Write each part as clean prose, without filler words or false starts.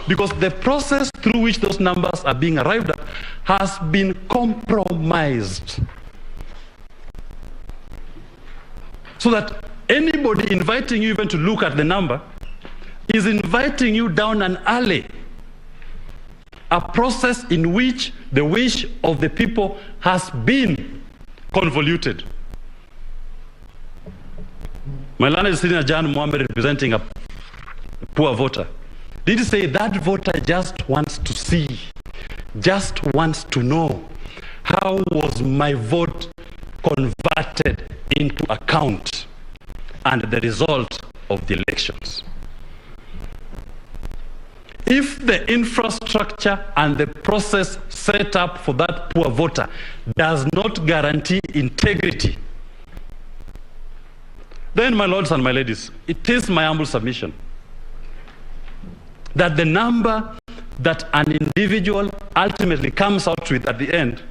because the process through which those numbers are being arrived at has been compromised. So that anybody inviting you even to look at the number is inviting you down an alley, a process in which the wish of the people has been convoluted. My learned senior John Mohammed, representing a poor voter, did say that voter just wants to see, just wants to know, how was my vote converted into account and the result of the elections. If the infrastructure and the process set up for that poor voter does not guarantee integrity, then, my lords and my ladies, it is my humble submission that the number that an individual ultimately comes out with at the end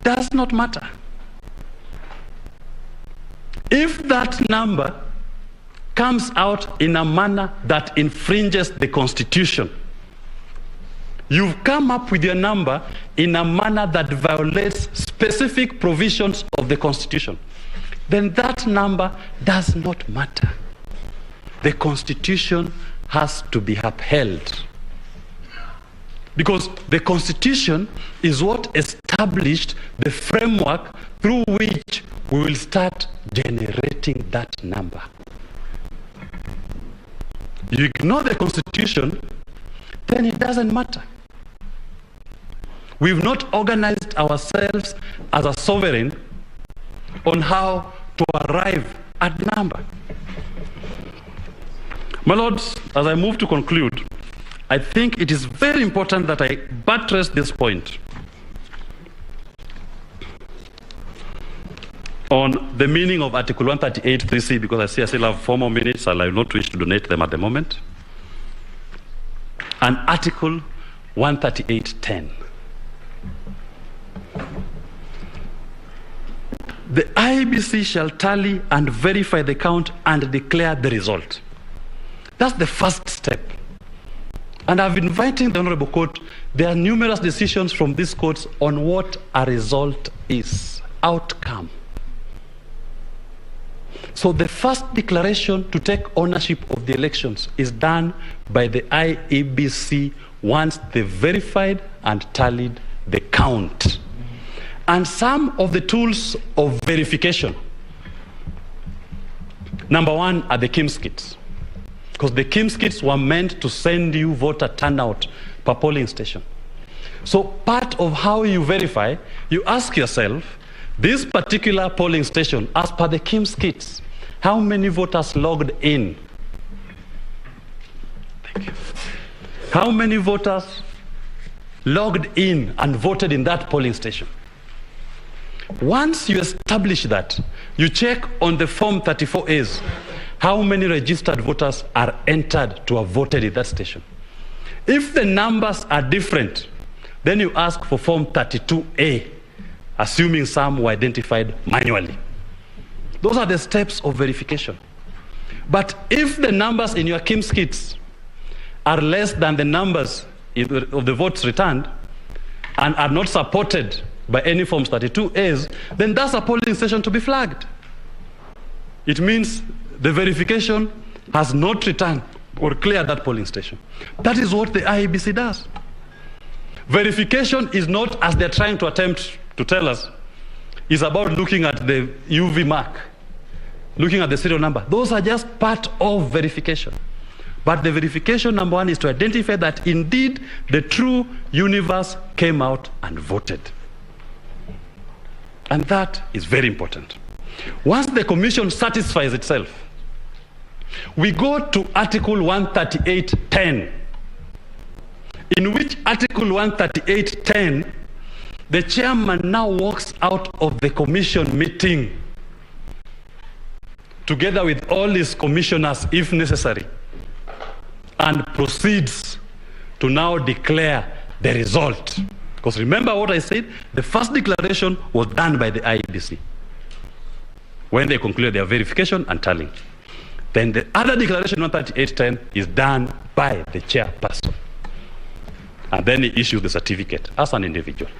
does not matter. If that number comes out in a manner that infringes the Constitution, you've come up with your number in a manner that violates specific provisions of the Constitution, then that number does not matter. The Constitution has to be upheld. Because the Constitution is what established the framework through which we will start generating that number. You ignore the Constitution, then it doesn't matter. We've not organized ourselves as a sovereign on how to arrive at number. My lords, as I move to conclude, I think it is very important that I buttress this point on the meaning of Article 138(3)(c), because I see I still have 4 more minutes and I will not wish to donate them at the moment, and Article 138(10). The IEBC shall tally and verify the count and declare the result. That's the first step. And I've invited the Honorable Court, there are numerous decisions from these courts on what a result is, outcome. So the first declaration to take ownership of the elections is done by the IEBC once they verified and tallied the count. And some of the tools of verification, number one are the KIMS kits, because the KIMS kits were meant to send you voter turnout per polling station. So part of how you verify, you ask yourself, this particular polling station, as per the KIMS kits, how many voters logged in? Thank you. How many voters logged in and voted in that polling station? Once you establish that, you check on the Form 34As, how many registered voters are entered to have voted in that station. If the numbers are different, then you ask for Form 32A, assuming some were identified manually. Those are the steps of verification. But if the numbers in your KIMS kits are less than the numbers of the votes returned and are not supported by any Forms 32As, then that's a polling station to be flagged. It means the verification has not returned or cleared that polling station. That is what the IEBC does. Verification is not, as they're trying to attempt to tell us, is about looking at the UV mark, looking at the serial number. Those are just part of verification. But the verification, number one, is to identify that indeed the true universe came out and voted. And that is very important. Once the commission satisfies itself, we go to Article 138(10), in which Article 138(10), the chairman now walks out of the commission meeting together with all his commissioners, if necessary, and proceeds to now declare the result. Because remember what I said, the first declaration was done by the IEBC when they concluded their verification and tallying. Then the other declaration, 138(10), is done by the chairperson. And then he issues the certificate as an individual.